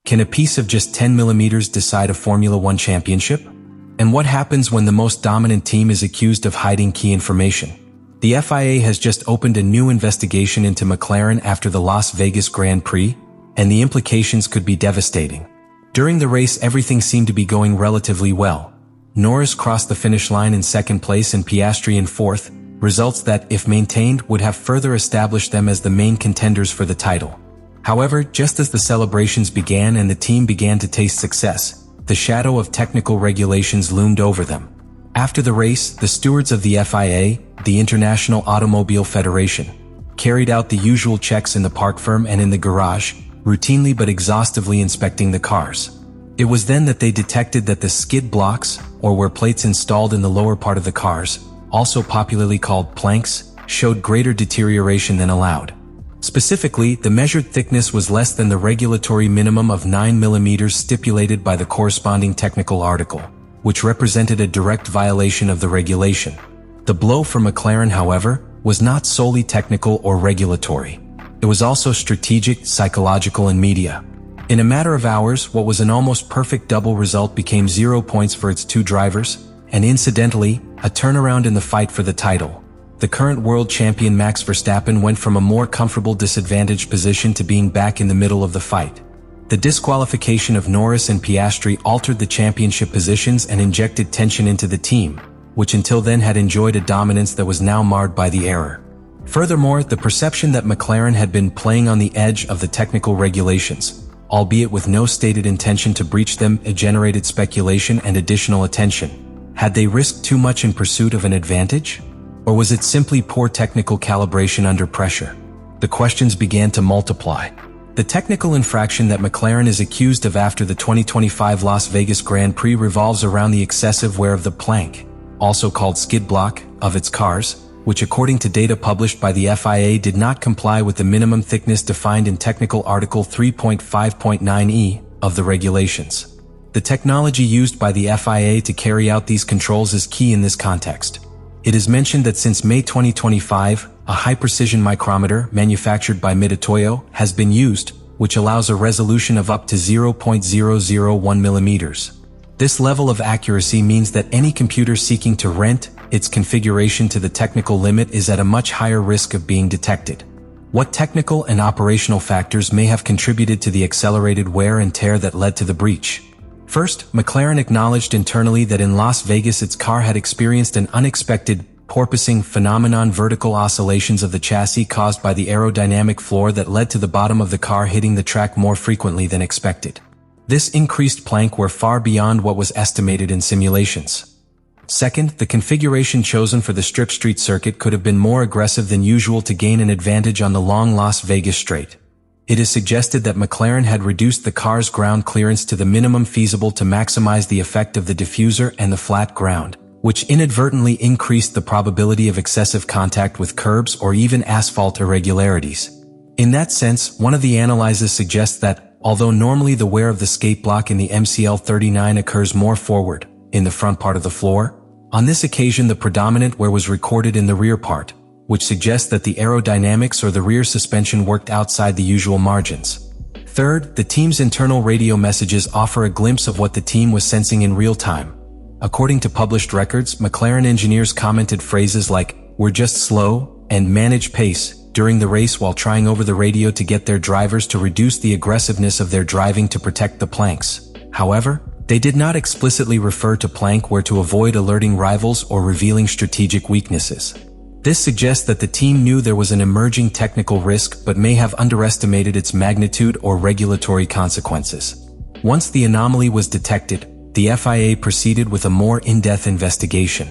Can a piece of just 10 millimeters decide a Formula One championship? And what happens when the most dominant team is accused of hiding key information? The FIA has just opened a new investigation into McLaren after the Las Vegas Grand Prix, and the implications could be devastating. During the race, everything seemed to be going relatively well. Norris crossed the finish line in second place and Piastri in fourth, results that, if maintained, would have further established them as the main contenders for the title. However, just as the celebrations began and the team began to taste success, the shadow of technical regulations loomed over them. After the race, the stewards of the FIA, the International Automobile Federation, carried out the usual checks in the park firm and in the garage, routinely but exhaustively inspecting the cars. It was then that they detected that the skid blocks, or where plates installed in the lower part of the cars, also popularly called planks, showed greater deterioration than allowed. Specifically, the measured thickness was less than the regulatory minimum of 9 mm stipulated by the corresponding technical article, which represented a direct violation of the regulation. The blow for McLaren, however, was not solely technical or regulatory. It was also strategic, psychological, and media. In a matter of hours, what was an almost perfect double result became 0 points for its two drivers, and incidentally, a turnaround in the fight for the title. The current world champion Max Verstappen went from a more comfortable disadvantaged position to being back in the middle of the fight. The disqualification of Norris and Piastri altered the championship positions and injected tension into the team, which until then had enjoyed a dominance that was now marred by the error. Furthermore, the perception that McLaren had been playing on the edge of the technical regulations, albeit with no stated intention to breach them, generated speculation and additional attention. Had they risked too much in pursuit of an advantage? Or was it simply poor technical calibration under pressure? The questions began to multiply. The technical infraction that McLaren is accused of after the 2025 Las Vegas Grand Prix revolves around the excessive wear of the plank, also called skid block, of its cars, which according to data published by the FIA did not comply with the minimum thickness defined in Technical Article 3.5.9e of the regulations. The technology used by the FIA to carry out these controls is key in this context. It is mentioned that since May 2025, a high-precision micrometer manufactured by Mitutoyo has been used, which allows a resolution of up to 0.001 millimeters. This level of accuracy means that any computer seeking to rent its configuration to the technical limit is at a much higher risk of being detected. What technical and operational factors may have contributed to the accelerated wear and tear that led to the breach? First, McLaren acknowledged internally that in Las Vegas its car had experienced an unexpected porpoising phenomenon, vertical oscillations of the chassis caused by the aerodynamic floor that led to the bottom of the car hitting the track more frequently than expected. This increased plank wear far beyond what was estimated in simulations. Second, the configuration chosen for the Strip Street circuit could have been more aggressive than usual to gain an advantage on the long Las Vegas straight. It is suggested that McLaren had reduced the car's ground clearance to the minimum feasible to maximize the effect of the diffuser and the flat ground, which inadvertently increased the probability of excessive contact with curbs or even asphalt irregularities. In that sense, one of the analyses suggests that, although normally the wear of the skate block in the MCL39 occurs more forward, in the front part of the floor, on this occasion the predominant wear was recorded in the rear part, which suggests that the aerodynamics or the rear suspension worked outside the usual margins. Third, the team's internal radio messages offer a glimpse of what the team was sensing in real time. According to published records, McLaren engineers commented phrases like, "We're just slow," and "manage pace," during the race while trying over the radio to get their drivers to reduce the aggressiveness of their driving to protect the planks. However, they did not explicitly refer to plank wear to avoid alerting rivals or revealing strategic weaknesses. This suggests that the team knew there was an emerging technical risk but may have underestimated its magnitude or regulatory consequences. Once the anomaly was detected, the FIA proceeded with a more in-depth investigation.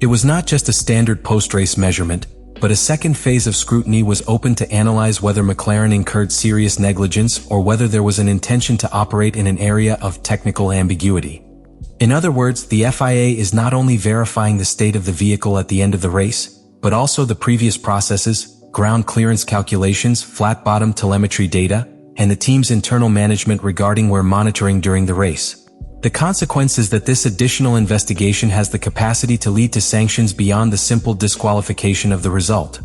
It was not just a standard post-race measurement, but a second phase of scrutiny was opened to analyze whether McLaren incurred serious negligence or whether there was an intention to operate in an area of technical ambiguity. In other words, the FIA is not only verifying the state of the vehicle at the end of the race, but also the previous processes, ground clearance calculations, flat bottom telemetry data, and the team's internal management regarding wear monitoring during the race. The consequence is that this additional investigation has the capacity to lead to sanctions beyond the simple disqualification of the result.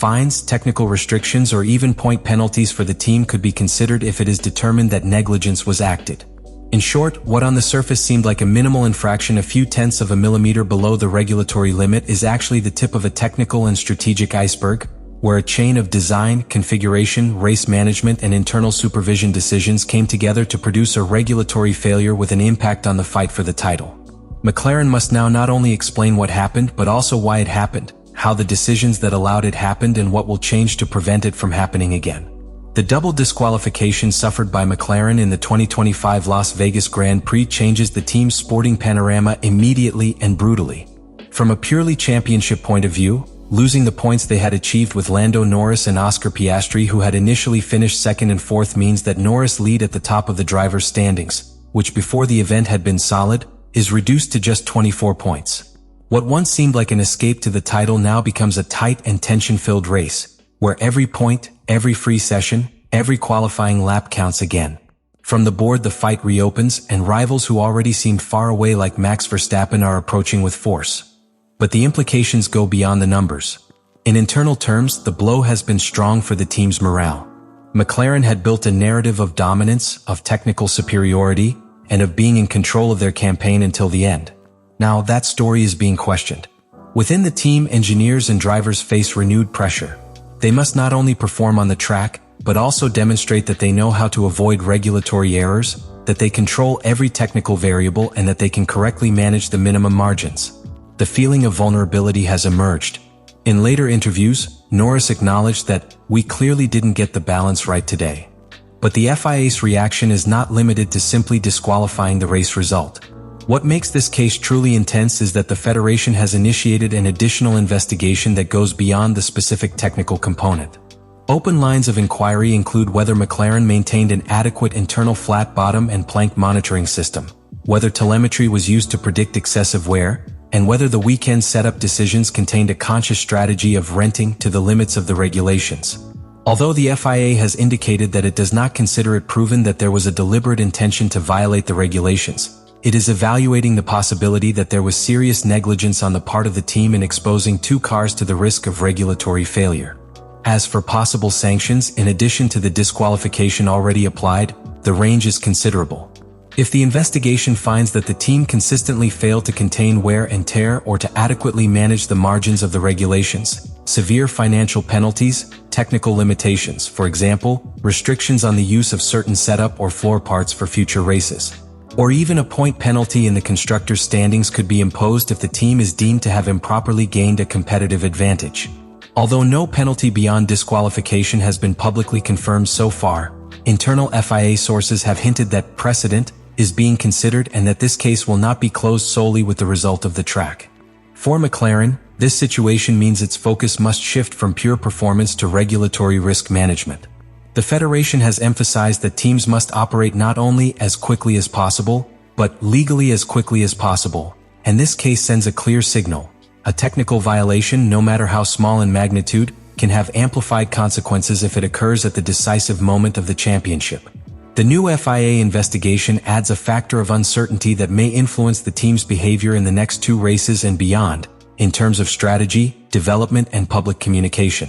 Fines, technical restrictions, or even point penalties for the team could be considered if it is determined that negligence was acted. In short, what on the surface seemed like a minimal infraction a few tenths of a millimeter below the regulatory limit is actually the tip of a technical and strategic iceberg, where a chain of design, configuration, race management, and internal supervision decisions came together to produce a regulatory failure with an impact on the fight for the title. McLaren must now not only explain what happened but also why it happened, how the decisions that allowed it happened, and what will change to prevent it from happening again. The double disqualification suffered by McLaren in the 2025 Las Vegas Grand Prix changes the team's sporting panorama immediately and brutally. From a purely championship point of view, losing the points they had achieved with Lando Norris and Oscar Piastri, who had initially finished second and fourth, means that Norris' lead at the top of the drivers' standings, which before the event had been solid, is reduced to just 24 points. What once seemed like an escape to the title now becomes a tight and tension-filled race, where every point, every free session, every qualifying lap counts again. From the board, the fight reopens, and rivals who already seemed far away like Max Verstappen are approaching with force. But the implications go beyond the numbers. In internal terms, the blow has been strong for the team's morale. McLaren had built a narrative of dominance, of technical superiority, and of being in control of their campaign until the end. Now that story is being questioned. Within the team, engineers and drivers face renewed pressure. They must not only perform on the track, but also demonstrate that they know how to avoid regulatory errors, that they control every technical variable, and that they can correctly manage the minimum margins. The feeling of vulnerability has emerged. In later interviews, Norris acknowledged that, "We clearly didn't get the balance right today." But the FIA's reaction is not limited to simply disqualifying the race result. What makes this case truly intense is that the Federation has initiated an additional investigation that goes beyond the specific technical component. Open lines of inquiry include whether McLaren maintained an adequate internal flat bottom and plank monitoring system, whether telemetry was used to predict excessive wear, and whether the weekend setup decisions contained a conscious strategy of renting to the limits of the regulations. Although the FIA has indicated that it does not consider it proven that there was a deliberate intention to violate the regulations, it is evaluating the possibility that there was serious negligence on the part of the team in exposing two cars to the risk of regulatory failure. As for possible sanctions, in addition to the disqualification already applied, the range is considerable. If the investigation finds that the team consistently failed to contain wear and tear or to adequately manage the margins of the regulations, severe financial penalties, technical limitations, for example, restrictions on the use of certain setup or floor parts for future races, or even a point penalty in the constructors' standings could be imposed if the team is deemed to have improperly gained a competitive advantage. Although no penalty beyond disqualification has been publicly confirmed so far, internal FIA sources have hinted that precedent is being considered and that this case will not be closed solely with the result of the track. For McLaren, this situation means its focus must shift from pure performance to regulatory risk management. The Federation has emphasized that teams must operate not only as quickly as possible, but legally as quickly as possible, and this case sends a clear signal. A technical violation, no matter how small in magnitude, can have amplified consequences if it occurs at the decisive moment of the championship. The new FIA investigation adds a factor of uncertainty that may influence the team's behavior in the next two races and beyond, in terms of strategy, development, and public communication.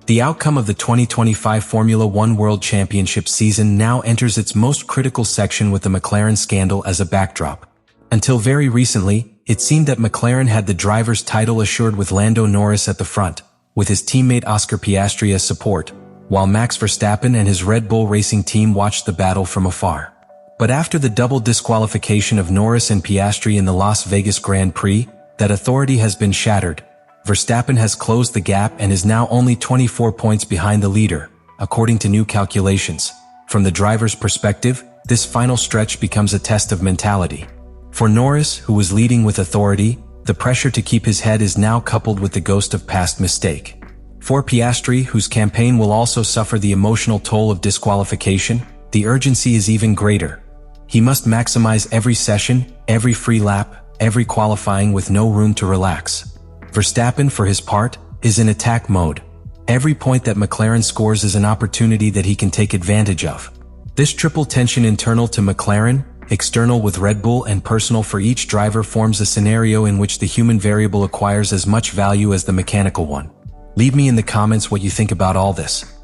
The outcome of the 2025 Formula One World Championship season now enters its most critical section with the McLaren scandal as a backdrop. Until very recently, it seemed that McLaren had the driver's title assured with Lando Norris at the front, with his teammate Oscar Piastri as support, while Max Verstappen and his Red Bull Racing team watched the battle from afar. But after the double disqualification of Norris and Piastri in the Las Vegas Grand Prix, that authority has been shattered. Verstappen has closed the gap and is now only 24 points behind the leader, according to new calculations. From the driver's perspective, this final stretch becomes a test of mentality. For Norris, who was leading with authority, the pressure to keep his head is now coupled with the ghost of past mistake. For Piastri, whose campaign will also suffer the emotional toll of disqualification, the urgency is even greater. He must maximize every session, every free lap, every qualifying with no room to relax. Verstappen, for his part, is in attack mode. Every point that McLaren scores is an opportunity that he can take advantage of. This triple tension, internal to McLaren, external with Red Bull, and personal for each driver, forms a scenario in which the human variable acquires as much value as the mechanical one. Leave me in the comments what you think about all this.